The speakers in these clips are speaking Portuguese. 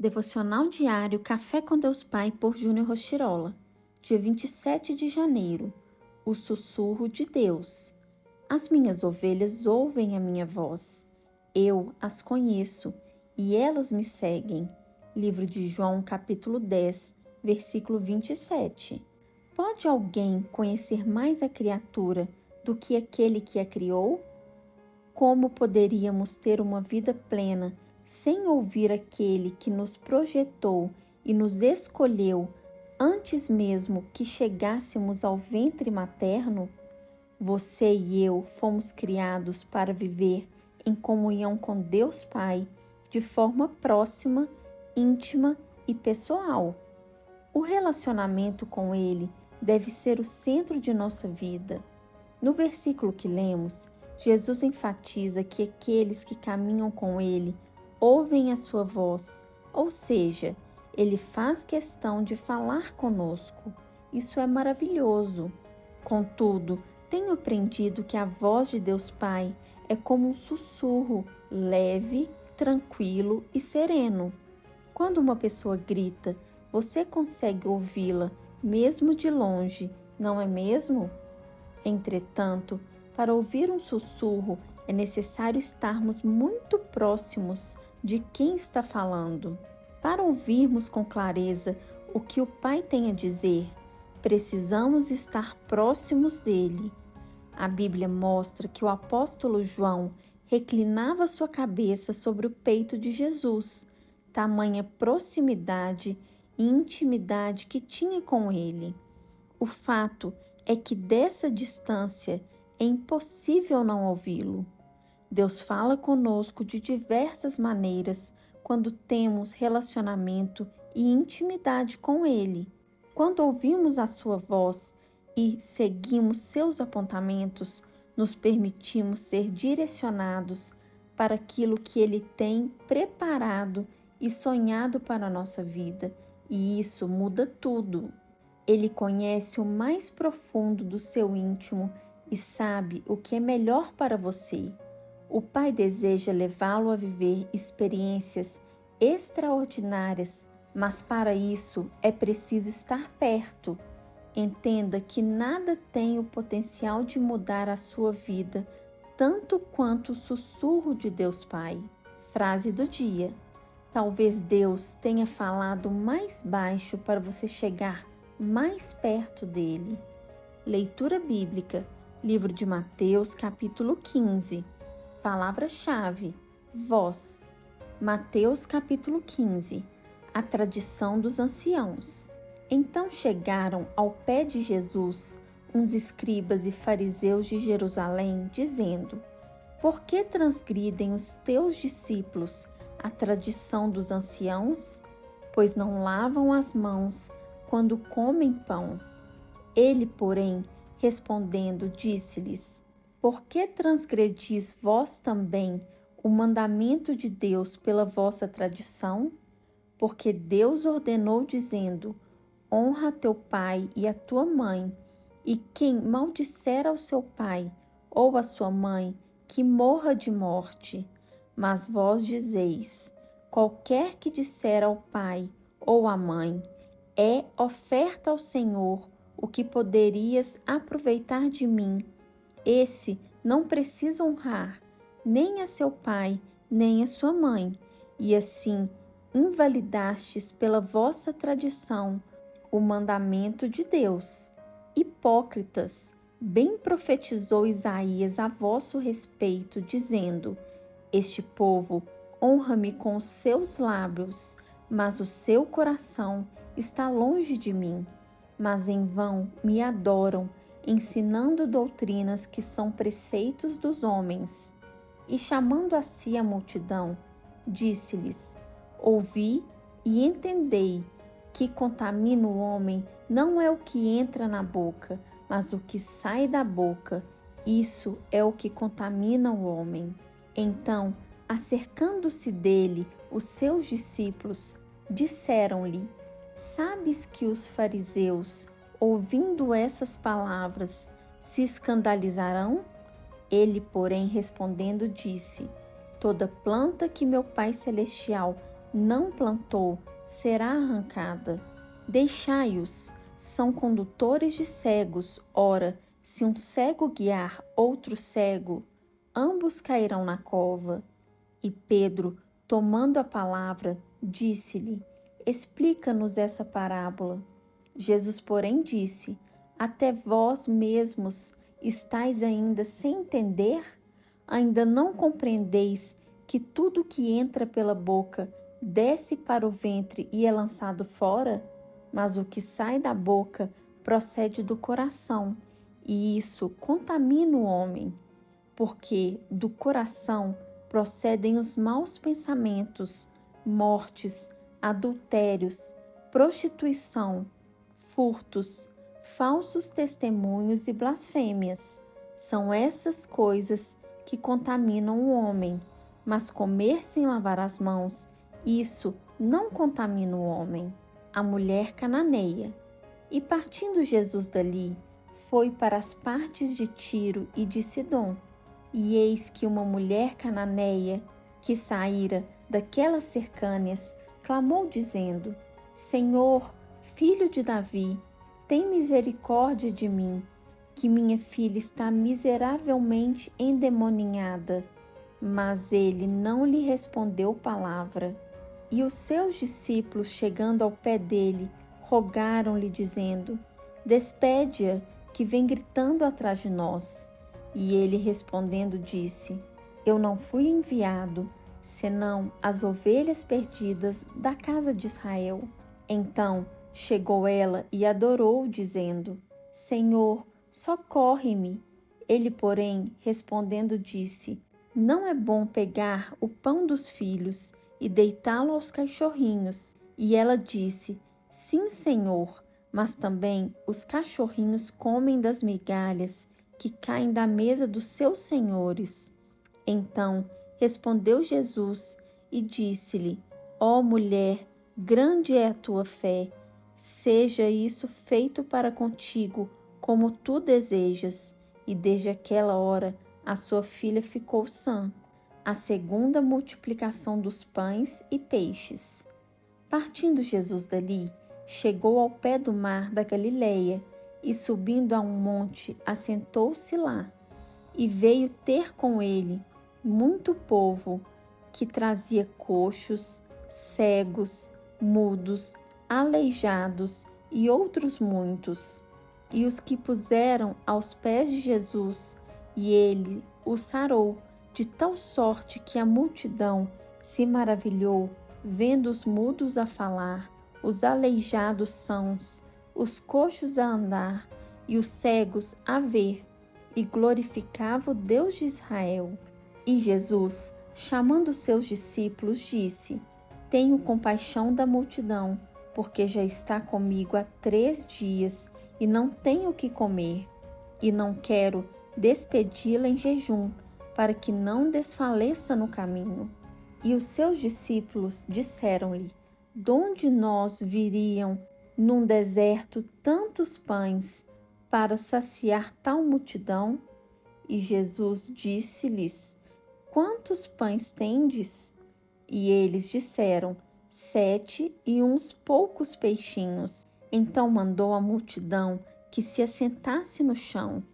Devocional diário Café com Deus Pai por Júnior Rochirola. Dia 27 de janeiro. O sussurro de Deus. As minhas ovelhas ouvem a minha voz. Eu as conheço e elas me seguem. Livro de João, capítulo 10, versículo 27. Pode alguém conhecer mais a criatura do que aquele que a criou? Como poderíamos ter uma vida plena sem ouvir aquele que nos projetou e nos escolheu antes mesmo que chegássemos ao ventre materno? Você e eu fomos criados para viver em comunhão com Deus Pai de forma próxima, íntima e pessoal. O relacionamento com Ele deve ser o centro de nossa vida. No versículo que lemos, Jesus enfatiza que aqueles que caminham com Ele ouvem a sua voz, ou seja, Ele faz questão de falar conosco. Isso é maravilhoso. Contudo, tenho aprendido que a voz de Deus Pai é como um sussurro, leve, tranquilo e sereno. Quando uma pessoa grita, você consegue ouvi-la, mesmo de longe, não é mesmo? Entretanto, para ouvir um sussurro, é necessário estarmos muito próximos de quem está falando. Para ouvirmos com clareza o que o Pai tem a dizer, precisamos estar próximos dele. A Bíblia mostra que o apóstolo João reclinava sua cabeça sobre o peito de Jesus, tamanha proximidade e intimidade que tinha com ele. O fato é que dessa distância é impossível não ouvi-lo. Deus fala conosco de diversas maneiras quando temos relacionamento e intimidade com Ele. Quando ouvimos a sua voz e seguimos seus apontamentos, nos permitimos ser direcionados para aquilo que Ele tem preparado e sonhado para a nossa vida, e isso muda tudo. Ele conhece o mais profundo do seu íntimo e sabe o que é melhor para você. O Pai deseja levá-lo a viver experiências extraordinárias, mas para isso é preciso estar perto. Entenda que nada tem o potencial de mudar a sua vida tanto quanto o sussurro de Deus Pai. Frase do dia: talvez Deus tenha falado mais baixo para você chegar mais perto dele. Leitura bíblica, livro de Mateus, capítulo 15. Palavra-chave: voz. Mateus, capítulo 15. A tradição dos anciãos. Então chegaram ao pé de Jesus uns escribas e fariseus de Jerusalém, dizendo: por que transgridem os teus discípulos a tradição dos anciãos? Pois não lavam as mãos quando comem pão. Ele, porém, respondendo, disse-lhes: por que transgredis vós também o mandamento de Deus pela vossa tradição? Porque Deus ordenou, dizendo: honra teu pai e a tua mãe, e quem maldisser ao seu pai ou à sua mãe, que morra de morte. Mas vós dizeis: qualquer que disser ao pai ou à mãe, é oferta ao Senhor o que poderias aproveitar de mim, esse não precisa honrar nem a seu pai, nem a sua mãe, e assim invalidastes pela vossa tradição o mandamento de Deus. Hipócritas, bem profetizou Isaías a vosso respeito, dizendo: este povo honra-me com os seus lábios, mas o seu coração está longe de mim. Mas em vão me adoram, ensinando doutrinas que são preceitos dos homens. E chamando a si a multidão, disse-lhes: ouvi e entendei que contamina o homem não é o que entra na boca, mas o que sai da boca. Isso é o que contamina o homem. Então, acercando-se dele, os seus discípulos disseram-lhe: sabes que os fariseus, ouvindo essas palavras, se escandalizarão? Ele, porém, respondendo, disse: toda planta que meu Pai Celestial não plantou será arrancada. Deixai-os, são condutores de cegos. Ora, se um cego guiar outro cego, ambos cairão na cova. E Pedro, tomando a palavra, disse-lhe: Explica-nos essa parábola. Jesus, porém, disse: Até vós mesmos estáis ainda sem entender? Ainda não compreendeis que tudo que entra pela boca desce para o ventre e é lançado fora? Mas o que sai da boca procede do coração, e isso contamina o homem, porque do coração procedem os maus pensamentos, mortes, adultérios, prostituição, furtos, falsos testemunhos e blasfêmias. São essas coisas que contaminam o homem, mas comer sem lavar as mãos, isso não contamina o homem. A mulher cananeia. E partindo Jesus dali, foi para as partes de Tiro e de Sidom. E eis que uma mulher cananeia, que saíra daquelas cercâneas, clamou dizendo: Senhor, filho de Davi, tem misericórdia de mim, que minha filha está miseravelmente endemoninhada. Mas ele não lhe respondeu palavra. E os seus discípulos, chegando ao pé dele, rogaram-lhe, dizendo: Despede-a, que vem gritando atrás de nós. E ele, respondendo, disse: Eu não fui enviado, senão as ovelhas perdidas da casa de Israel. Então chegou ela e adorou, dizendo: Senhor, socorre-me. Ele, porém, respondendo, disse: Não é bom pegar o pão dos filhos e deitá-lo aos cachorrinhos. E ela disse: Sim, Senhor, mas também os cachorrinhos comem das migalhas que caem da mesa dos seus senhores. Então respondeu Jesus e disse-lhe: Ó mulher, grande é a tua fé, seja isso feito para contigo como tu desejas. E desde aquela hora a sua filha ficou sã. A segunda multiplicação dos pães e peixes. Partindo Jesus dali, chegou ao pé do mar da Galileia e, subindo a um monte, assentou-se lá. E veio ter com ele muito povo, que trazia coxos, cegos, mudos, aleijados e outros muitos. E os que puseram aos pés de Jesus, e ele os sarou, de tal sorte que a multidão se maravilhou, vendo os mudos a falar, os aleijados sãos, os coxos a andar e os cegos a ver, e glorificava o Deus de Israel. E Jesus, chamando seus discípulos, disse: Tenho compaixão da multidão, porque já está comigo há 3 dias e não tenho o que comer, e não quero despedi-la em jejum, para que não desfaleça no caminho. E os seus discípulos disseram-lhe: Donde nós viriam num deserto tantos pães para saciar tal multidão? E Jesus disse-lhes: Quantos pães tendes? E eles disseram: 7 e uns poucos peixinhos. Então mandou a multidão que se assentasse no chão,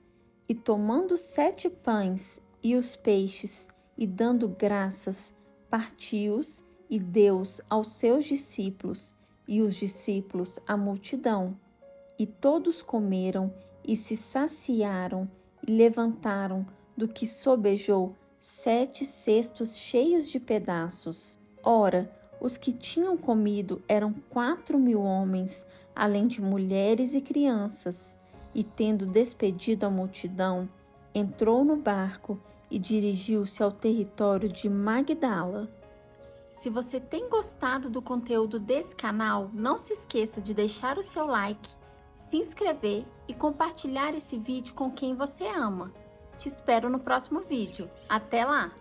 e tomando 7 pães e os peixes, e dando graças, partiu-os e deu-os aos seus discípulos, e os discípulos à multidão. E todos comeram e se saciaram, e levantaram do que sobejou 7 cestos cheios de pedaços. Ora, os que tinham comido eram 4.000 homens, além de mulheres e crianças. E tendo despedido a multidão, entrou no barco e dirigiu-se ao território de Magdala. Se você tem gostado do conteúdo desse canal, não se esqueça de deixar o seu like, se inscrever e compartilhar esse vídeo com quem você ama. Te espero no próximo vídeo. Até lá!